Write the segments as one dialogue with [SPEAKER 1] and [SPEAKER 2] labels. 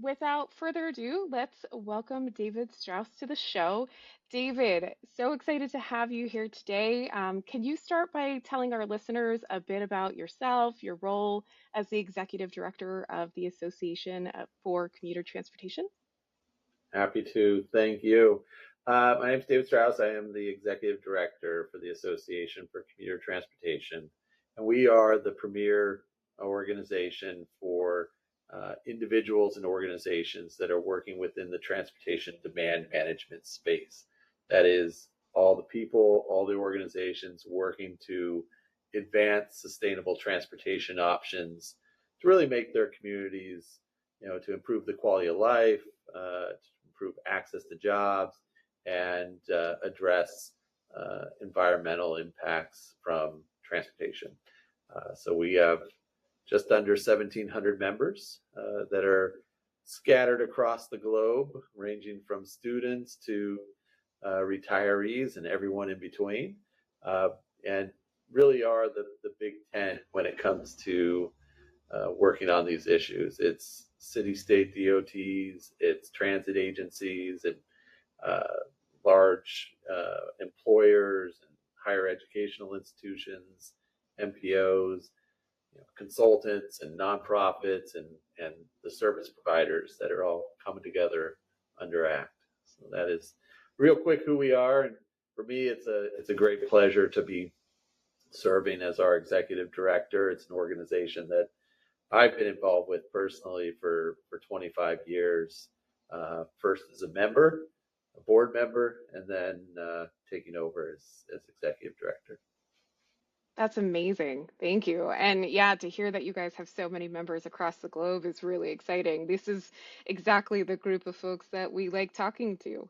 [SPEAKER 1] without further ado, let's welcome David Straus to the show. David, so excited to have you here today. Can you start by telling our listeners a bit about yourself, your role as the Executive Director of the Association for Commuter Transportation?
[SPEAKER 2] Happy to. Thank you. My name is David Straus. I am the Executive Director for the Association for Commuter Transportation, and we are the premier organization for individuals and organizations that are working within the transportation demand management space. That is, all the people, all the organizations working to advance sustainable transportation options to really make their communities, to improve the quality of life, to improve access to jobs, and address environmental impacts from transportation. So we have just under 1,700 members that are scattered across the globe, ranging from students to retirees and everyone in between, and really are the big tent when it comes to working on these issues. It's city-state DOTs, it's transit agencies, and large employers and higher educational institutions, MPOs, consultants and nonprofits, and the service providers that are all coming together under ACT. So that is real quick who we are, and for me, it's a great pleasure to be serving as our executive director. It's an organization that I've been involved with personally for 25 years, first as a member, a board member, and then taking over as executive director.
[SPEAKER 1] That's amazing. Thank you. And yeah, to hear that you guys have so many members across the globe is really exciting. This is exactly the group of folks that we like talking to,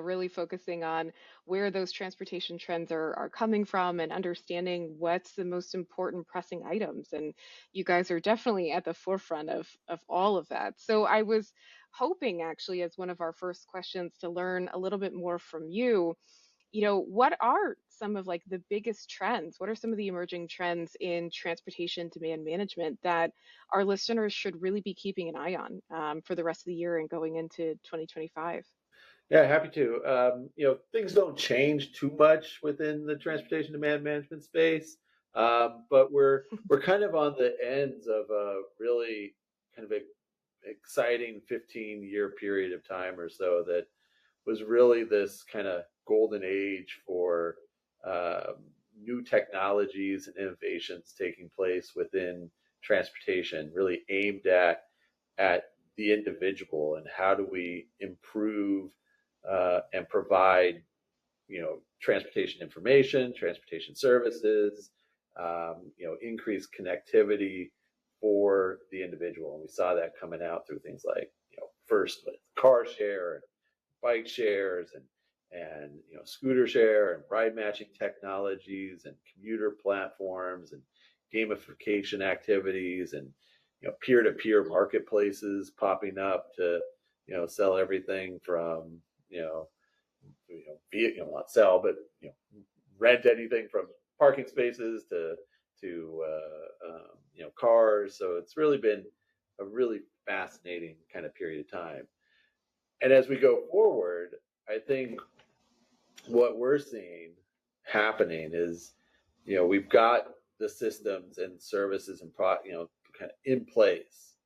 [SPEAKER 1] really focusing on where those transportation trends are coming from and understanding what's the most important pressing items. And you guys are definitely at the forefront of all of that. So I was hoping actually as one of our first questions to learn a little bit more from you. What are some of like the biggest trends? What are some of the emerging trends in transportation demand management that our listeners should really be keeping an eye on for the rest of the year and going into 2025?
[SPEAKER 2] Yeah, happy to. Things don't change too much within the transportation demand management space, but we're kind of on the ends of a really kind of exciting 15-year period of time or so that was really this kind of golden age for new technologies and innovations taking place within transportation, really aimed at the individual and how do we improve and provide, transportation information, transportation services, increased connectivity for the individual. And we saw that coming out through things like, first with car share and bike shares and scooter share and ride matching technologies and commuter platforms and gamification activities and peer-to-peer marketplaces popping up to sell everything from not sell, but rent anything from parking spaces to cars. So it's really been a really fascinating kind of period of time. And as we go forward, I think what we're seeing happening is, we've got the systems and services and kind of in place,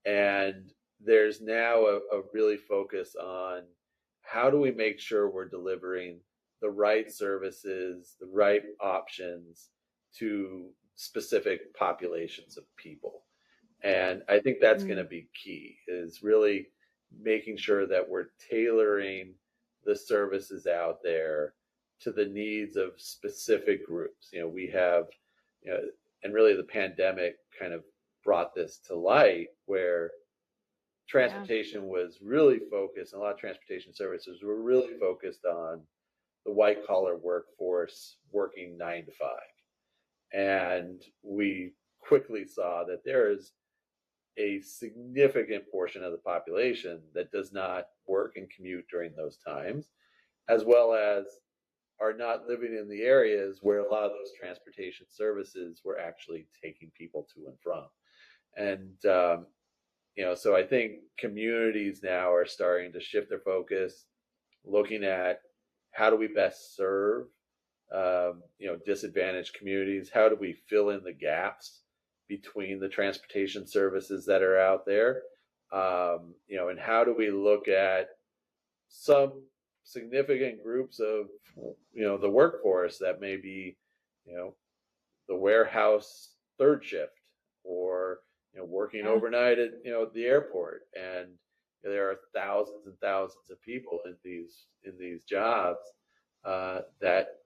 [SPEAKER 2] and there's now a really focus on how do we make sure we're delivering the right services, the right options to specific populations of people. And I think that's going to
[SPEAKER 1] Mm,
[SPEAKER 2] be key, is really making sure that we're tailoring the services out there to the needs of specific groups. We have, you know, and really the pandemic kind of brought this to light where
[SPEAKER 1] yeah.
[SPEAKER 2] transportation was really focused, and a lot of transportation services were really focused on the white collar workforce working 9 to 5. And we quickly saw that there is a significant portion of the population that does not work and commute during those times, as well as are not living in the areas where a lot of those transportation services were actually taking people to and from. And So I think communities now are starting to shift their focus, looking at how do we best serve disadvantaged communities? How do we fill in the gaps between the transportation services that are out there? And how do we look at some significant groups of, the workforce that may be, you know, the warehouse third shift, or working
[SPEAKER 1] Yeah.
[SPEAKER 2] overnight at the airport, and there are thousands and thousands of people in these jobs that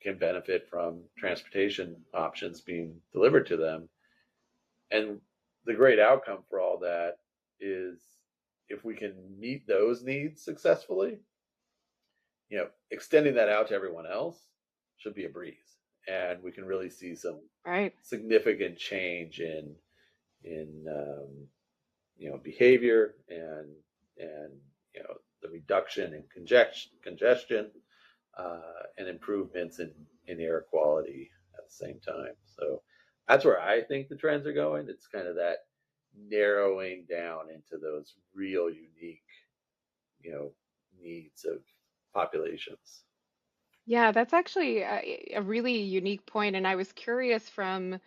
[SPEAKER 2] can benefit from transportation options being delivered to them. And the great outcome for all that is, if we can meet those needs successfully, extending that out to everyone else should be a breeze, and we can really see some
[SPEAKER 1] Right.
[SPEAKER 2] significant change in behavior, and the reduction in congestion, and improvements in air quality at the same time. So that's where I think the trends are going. It's kind of that narrowing down into those real unique, you know, needs of populations.
[SPEAKER 1] Yeah, that's actually a really unique point, and I was curious from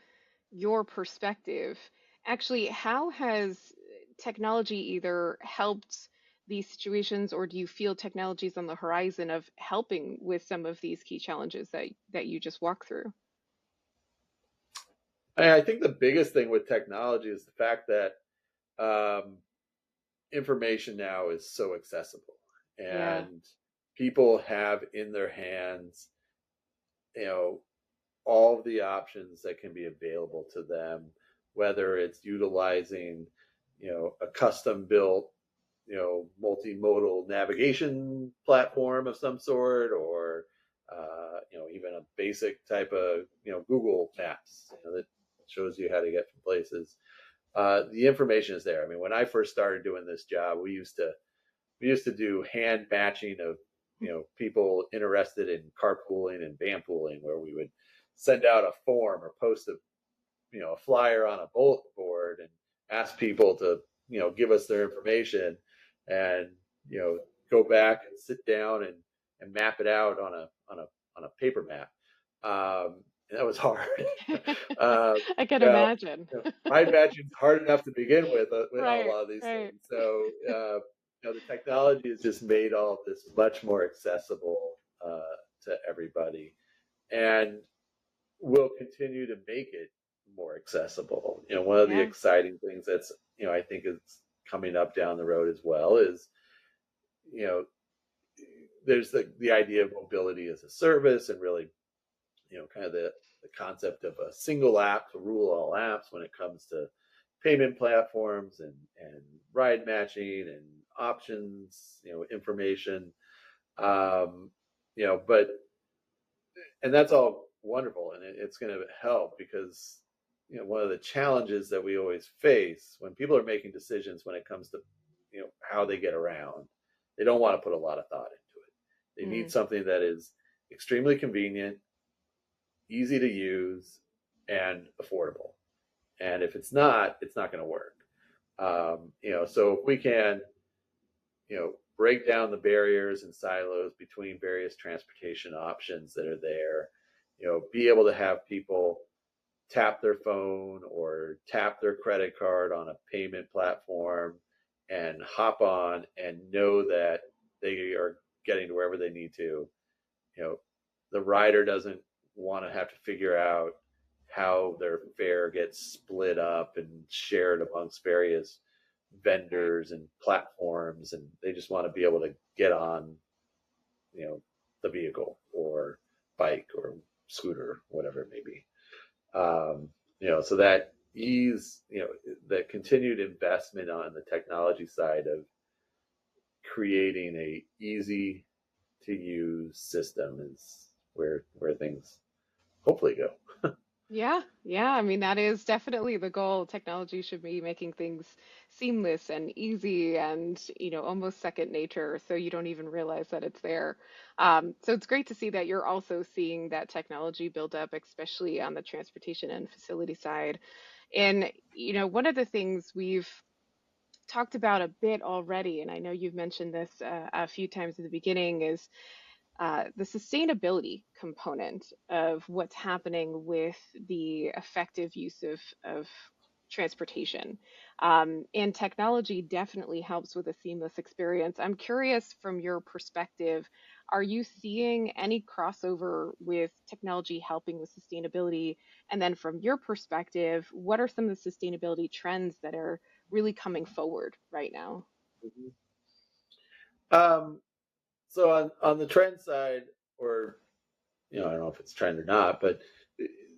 [SPEAKER 1] your perspective, actually, how has technology either helped these situations, or do you feel technology is on the horizon of helping with some of these key challenges that you just walked through?
[SPEAKER 2] I think the biggest thing with technology is the fact that um, information now is so accessible,
[SPEAKER 1] Yeah,
[SPEAKER 2] and people have in their hands, you know, all of the options that can be available to them, whether it's utilizing, a custom built, multimodal navigation platform of some sort, or, even a basic type of, Google Maps, that shows you how to get from places. The information is there. I mean, when I first started doing this job, we used to do hand matching of people interested in carpooling and vanpooling, where we would send out a form or post a flyer on a bulletin board and ask people to give us their information, and you know go back and sit down and map it out on a paper map. And that was hard. uh,
[SPEAKER 1] I can
[SPEAKER 2] well,
[SPEAKER 1] imagine.
[SPEAKER 2] mind matching is hard enough to begin with on a
[SPEAKER 1] Right,
[SPEAKER 2] lot of these
[SPEAKER 1] right.
[SPEAKER 2] things. So the technology has just made all of this much more accessible to everybody, and will continue to make it more accessible. One of the
[SPEAKER 1] Yeah,
[SPEAKER 2] exciting things that's I think is coming up down the road as well is you know there's the idea of mobility as a service, and really kind of the concept of a single app to rule all apps when it comes to payment platforms, and ride matching and options, information. um, but and that's all wonderful, and it's going to help, because one of the challenges that we always face when people are making decisions when it comes to how they get around, they don't want to put a lot of thought into it. They need
[SPEAKER 1] mm,
[SPEAKER 2] something that is extremely convenient, easy to use, and affordable. And if it's not going to work. So if we can break down the barriers and silos between various transportation options that are there, be able to have people tap their phone or tap their credit card on a payment platform and hop on and know that they are getting to wherever they need to. you know the rider doesn't want to have to figure out how their fare gets split up and shared amongst various
[SPEAKER 1] right.
[SPEAKER 2] vendors and platforms, and they just want to be able to get on the vehicle or bike or scooter, whatever it may be. So that ease, that continued investment on the technology side of creating a easy to use system is where things hopefully go.
[SPEAKER 1] Yeah, yeah. I mean, that is definitely the goal. Technology should be making things seamless and easy and, almost second nature, so you don't even realize that it's there. So it's great to see that you're also seeing that technology build up, especially on the transportation and facility side. And, one of the things we've talked about a bit already, and I know you've mentioned this a few times at the beginning, is the sustainability component of what's happening with the effective use of transportation. And technology definitely helps with a seamless experience. I'm curious from your perspective, are you seeing any crossover with technology helping with sustainability? And then from your perspective, what are some of the sustainability trends that are really coming forward right now?
[SPEAKER 2] Mhm. Um, so on the trend side, or I don't know if it's trend or not, but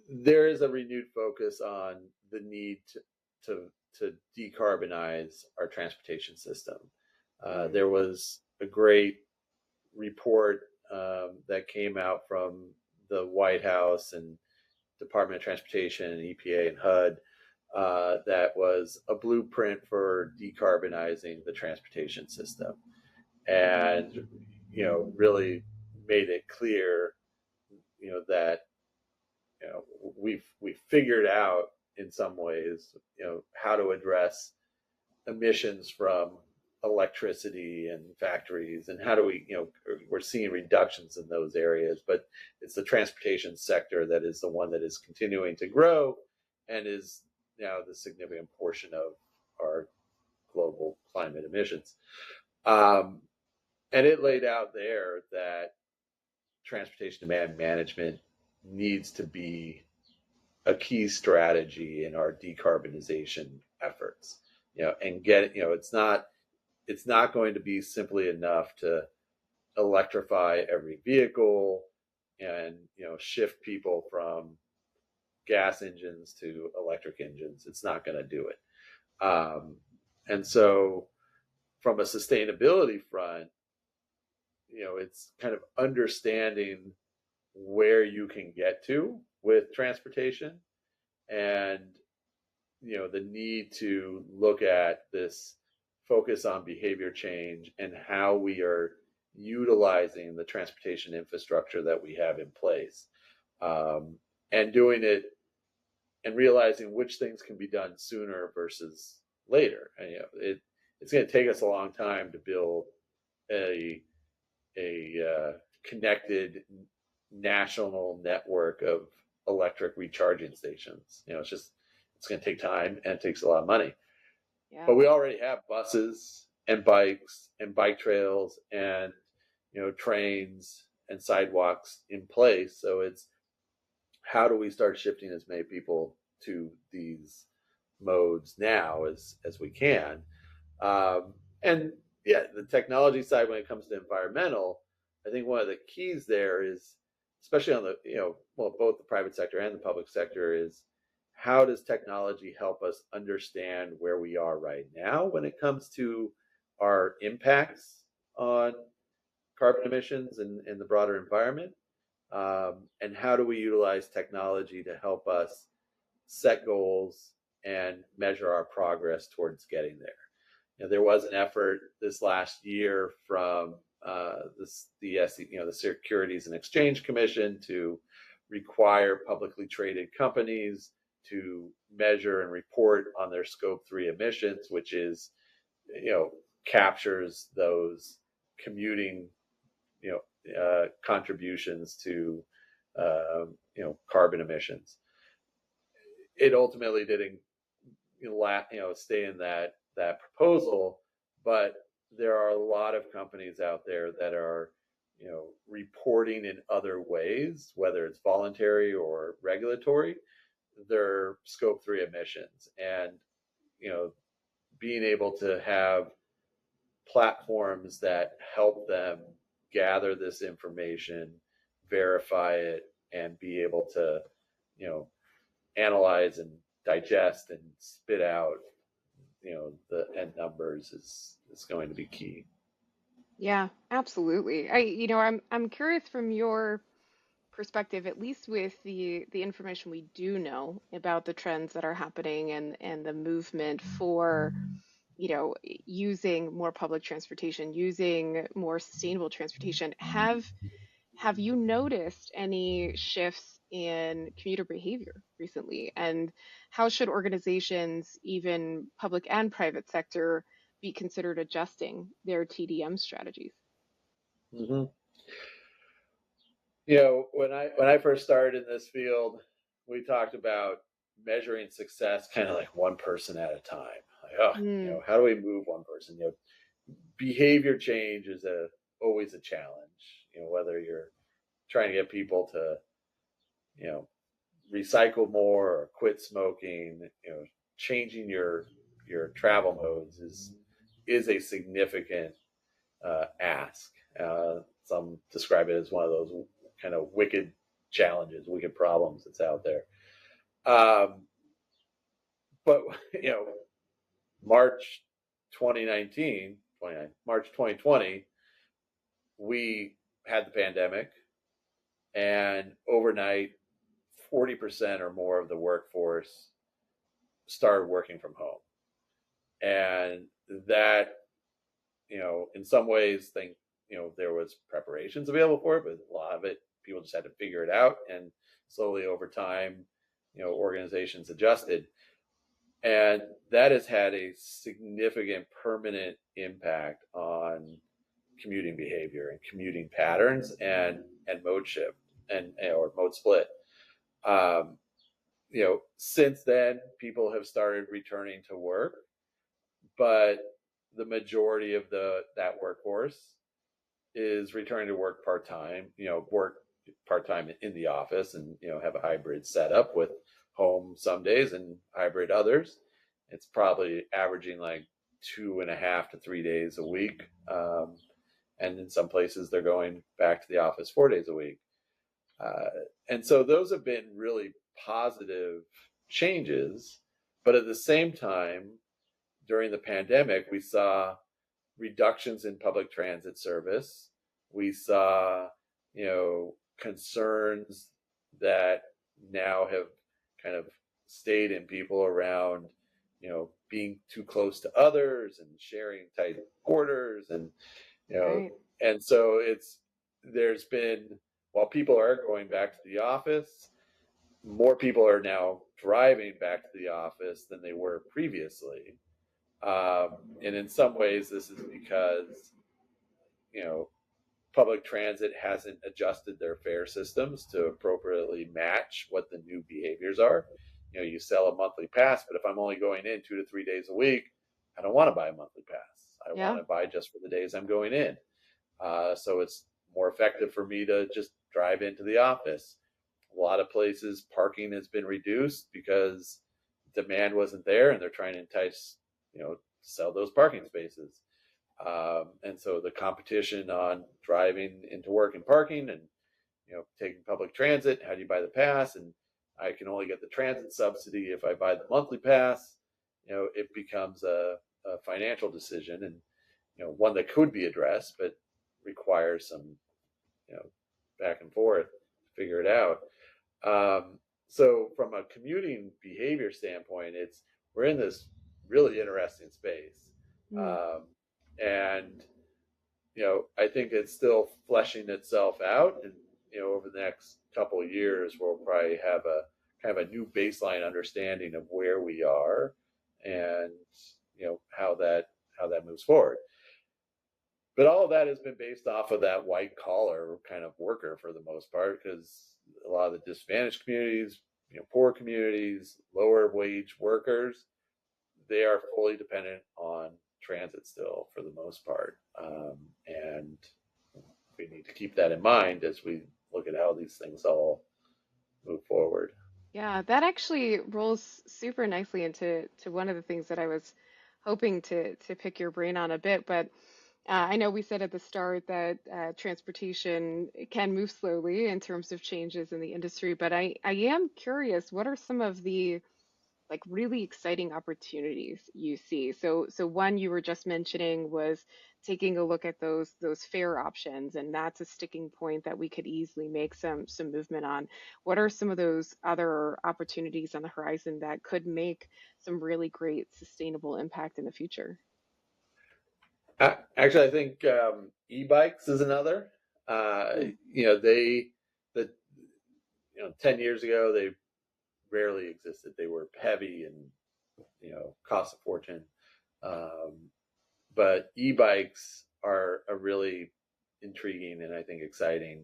[SPEAKER 2] there is a renewed focus on the need to to decarbonize our transportation system.
[SPEAKER 1] Mm,
[SPEAKER 2] There was a great report that came out from the White House and Department of Transportation and EPA and HUD that was a blueprint for decarbonizing the transportation system, and really made it clear that we've figured out in some ways how to address emissions from electricity and factories, and how do we we're seeing reductions in those areas, but it's the transportation sector that is the one that is continuing to grow and is now the significant portion of our global climate emissions. um, and it laid out there that transportation demand management needs to be a key strategy in our decarbonization efforts. And get it's not going to be simply enough to electrify every vehicle and shift people from gas engines to electric engines. It's not going to do it. And so, from a sustainability front, it's kind of understanding where you can get to with transportation, and the need to look at this focus on behavior change and how we are utilizing the transportation infrastructure that we have in place, um, and doing it and realizing which things can be done sooner versus later. And, it's going to take us a long time to build a connected national network of electric recharging stations. It's going to take time and it takes a lot of money.
[SPEAKER 1] yeah.
[SPEAKER 2] But we already have buses and bikes and bike trails and trains and sidewalks in place. So it's how do we start shifting as many people to these modes now as we can. And yeah, the technology side, when it comes to environmental, I think one of the keys there is, especially on the well, both the private sector and the public sector, is how does technology help us understand where we are right now when it comes to our impacts on carbon emissions and the broader environment, and how do we utilize technology to help us set goals and measure our progress towards getting there. There was an effort this last year from the Securities and Exchange Commission to require publicly traded companies to measure and report on their Scope 3 emissions, which is captures those commuting contributions to carbon emissions. It ultimately didn't stay in that proposal, but there are a lot of companies out there that are reporting in other ways, whether it's voluntary or regulatory, their Scope 3 emissions, and you know being able to have platforms that help them gather this information, verify it, and be able to you know analyze and digest and spit out the end numbers is going to be key.
[SPEAKER 1] Yeah, absolutely. I'm curious from your perspective, at least with the information we do know about the trends that are happening and the movement for, using more public transportation, using more sustainable transportation. Have you noticed any shifts in commuter behavior recently. And how should organizations, even public and private sector, be considered adjusting their TDM strategies?
[SPEAKER 2] Mm-hmm. When I first started in this field, we talked about measuring success kind of like one person at a time. Like, oh,
[SPEAKER 1] Mm,
[SPEAKER 2] how do we move one person? Behavior change is always a challenge. Whether you're trying to get people to, you know, recycle more or quit smoking, changing your travel modes is a significant ask. Some describe it as one of those kind of wicked challenges, wicked problems that's out there. Um, but you know, March 2019, March 2020, we had the pandemic, and overnight, 40% or more of the workforce started working from home, and that in some ways, think there was preparations available for it, but a lot of it people just had to figure it out, and slowly over time, organizations adjusted, and that has had a significant permanent impact on commuting behavior and commuting patterns and mode shift and or mode split. Um, since then, people have started returning to work, but the majority of that workforce is returning to work part time. Work part time in the office, and have a hybrid setup with home some days and hybrid others. It's probably averaging like 2.5 to 3 days a week, and in some places they're going back to the office 4 days a week. Uh, and so those have been really positive changes. But at the same time, during the pandemic, we saw reductions in public transit service. We saw, concerns that now have kind of stayed in people around, being too close to others and sharing tight quarters, and you know,
[SPEAKER 1] right.
[SPEAKER 2] and so there's been, while people are going back to the office, more people are now driving back to the office than they were previously. And in some ways, this is because, you know, public transit hasn't adjusted their fare systems to appropriately match what the new behaviors are. You sell a monthly pass, but if I'm only going in 2 to 3 days a week, I don't want to buy a monthly pass. I want
[SPEAKER 1] Yeah.
[SPEAKER 2] to buy just for the days I'm going in. So it's more effective for me to just drive into the office. A lot of places, parking has been reduced because demand wasn't there, and they're trying to entice, sell those parking spaces. And so the competition on driving into work and parking, and taking public transit, how do you buy the pass? And I can only get the transit subsidy if I buy the monthly pass. It becomes a financial decision, and one that could be addressed, but requires some you know back and forth to figure it out. So from a commuting behavior standpoint, we're in this really interesting space,
[SPEAKER 1] Mm,
[SPEAKER 2] um, and I think it's still fleshing itself out, and over the next couple of years, we'll probably have a kind of a new baseline understanding of where we are, and how that moves forward. But all of that has been based off of that white collar kind of worker for the most part, because a lot of the disadvantaged communities, poor communities, lower wage workers, they are fully dependent on transit still for the most part. And we need to keep that in mind as we look at how these things all move forward.
[SPEAKER 1] yeah, that actually rolls super nicely into one of the things that I was hoping to pick your brain on a bit. But I know we said at the start that transportation can move slowly in terms of changes in the industry, but I am curious, what are some of the like really exciting opportunities you see? So one you were just mentioning was taking a look at those fare options, and that's a sticking point that we could easily make some movement on. What are some of those other opportunities on the horizon that could make some really great sustainable impact in the future?
[SPEAKER 2] Actually, I think e-bikes is another.
[SPEAKER 1] Hmm.
[SPEAKER 2] They the 10 years ago, they rarely existed. They were heavy and, cost a fortune. Um, but e-bikes are a really intriguing and I think exciting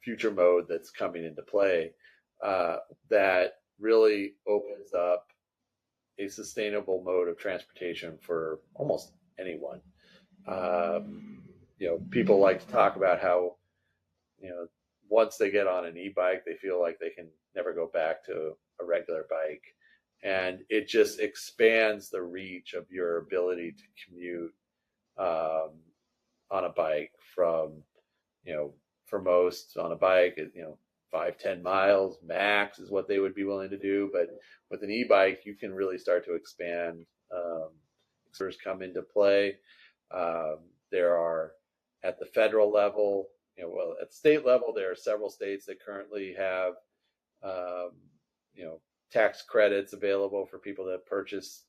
[SPEAKER 2] future mode that's coming into play, that really opens up a sustainable mode of transportation for almost anyone. People like to talk about how, you know, once they get on an e-bike, they feel like they can never go back to a regular bike. And it just expands the reach of your ability to commute, um, on a bike from, you know, for most on a bike, 5-10 miles max is what they would be willing to do. But with an e-bike, you can really start to expand. Come into play. Um, there are at the federal level, at state level, there are several states that currently have, um, you know, tax credits available for people that purchase,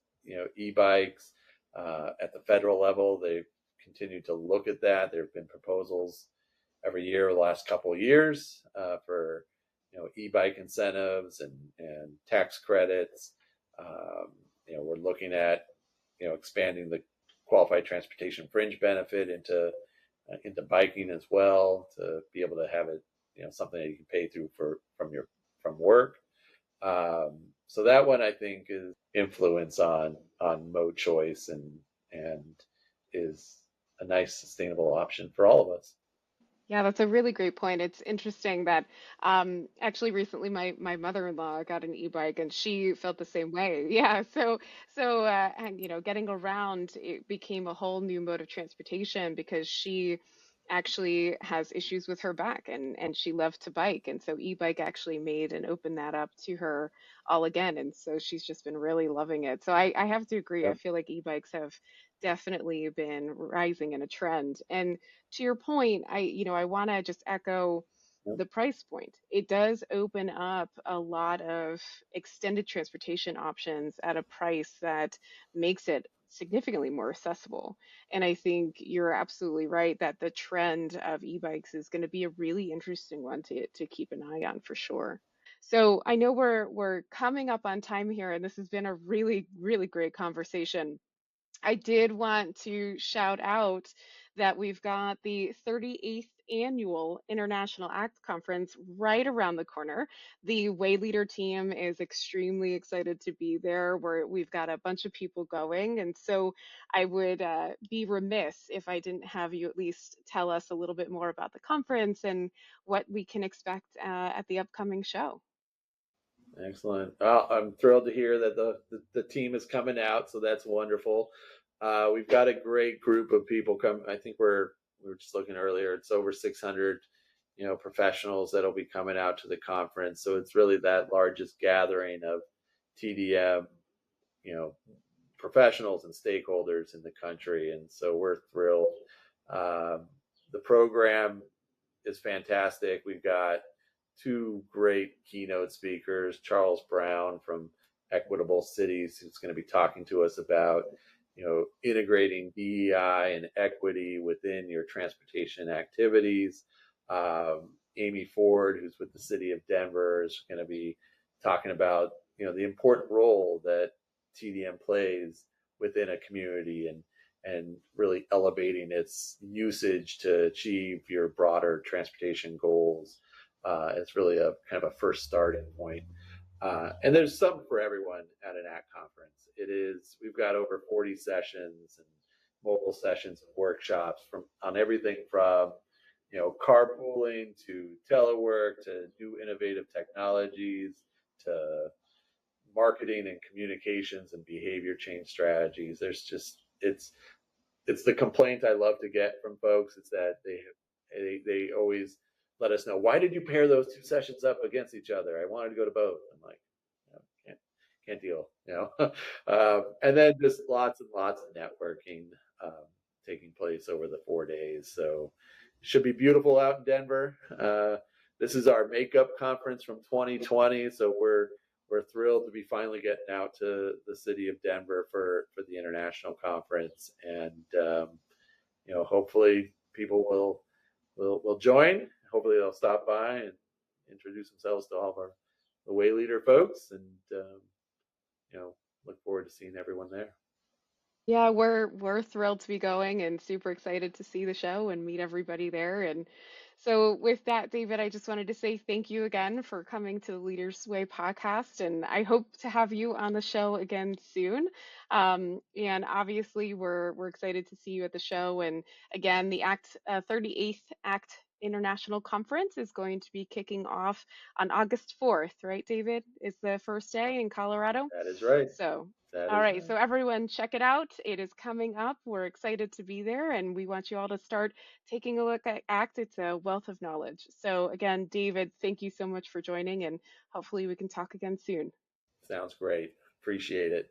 [SPEAKER 2] e-bikes. At the federal level, they continue to look at that. There have been proposals every year the last couple of years, for, e-bike incentives and tax credits. We're looking at, expanding the qualified transportation fringe benefit into biking as well, to be able to have it, something that you can pay through from work. So that one I think is influence on mode choice and is a nice sustainable option for all of us.
[SPEAKER 1] Yeah, that's a really great point. It's interesting that actually recently my mother-in-law got an e-bike and she felt the same way. Yeah, and getting around it became a whole new mode of transportation because she actually has issues with her back and she loved to bike and so e-bike actually made and opened that up to her all again and so she's just been really loving it. So I have to agree. I
[SPEAKER 2] Yep.
[SPEAKER 1] feel like e-bikes have definitely been rising in a trend. And to your point, I want to just echo
[SPEAKER 2] Yep.
[SPEAKER 1] the price point. It does open up a lot of extended transportation options at a price that makes it significantly more accessible. And I think you're absolutely right that the trend of e-bikes is going to be a really interesting one to keep an eye on for sure. So I know we're coming up on time here, and this has been a really, really great conversation. I did want to shout out that we've got the 38th annual International ACT Conference right around the corner. The Leadr team is extremely excited to be there. We've got a bunch of people going. And so I would be remiss if I didn't have you at least tell us a little bit more about the conference and what we can expect at the upcoming show.
[SPEAKER 2] Excellent. Well, I'm thrilled to hear that the team is coming out, so that's wonderful. We've got a great group of people come. I think we were just looking earlier. It's over 600, professionals that'll be coming out to the conference. So it's really that largest gathering of TDM, you know, professionals and stakeholders in the country, and so we're thrilled. Um, the program is fantastic. We've got two great keynote speakers, Charles Brown from Equitable Cities, who's going to be talking to us about, integrating DEI and equity within your transportation activities. Amy Ford, who's with the city of Denver, is going to be talking about, the important role that TDM plays within a community and really elevating its usage to achieve your broader transportation goals. It's really a kind of a first starting point. And there's something for everyone at an ACT conference. We've got over 40 sessions and mobile sessions and workshops on everything from, carpooling to telework to new innovative technologies to marketing and communications and behavior change strategies. It's the complaint I love to get from folks. It's that they always let us know, why did you pair those two sessions up against each other? I wanted to go to both. I'm like, can't deal, and then just lots and lots of networking, taking place over the 4 days. So it should be beautiful out in Denver. This is our makeup conference from 2020, so we're thrilled to be finally getting out to the city of Denver for the international conference, and hopefully people will join. Hopefully they'll stop by and introduce themselves to all of the way leader folks, and you know, look forward to seeing everyone there.
[SPEAKER 1] Yeah, we're thrilled to be going and super excited to see the show and meet everybody there. And so with that, David, I just wanted to say thank you again for coming to the Leaders Way podcast, and I hope to have you on the show again soon. And obviously, we're excited to see you at the show. And again, the 38th ACT International Conference is going to be kicking off on August 4th, right, David? Is the first day in Colorado.
[SPEAKER 2] That is right.
[SPEAKER 1] So,
[SPEAKER 2] That
[SPEAKER 1] all
[SPEAKER 2] is
[SPEAKER 1] right.
[SPEAKER 2] right.
[SPEAKER 1] So, everyone, check it out. It is coming up. We're excited to be there, and we want you all to start taking a look at ACT. It's a wealth of knowledge. So, again, David, thank you so much for joining, and hopefully, we can talk again soon.
[SPEAKER 2] Sounds great. Appreciate it.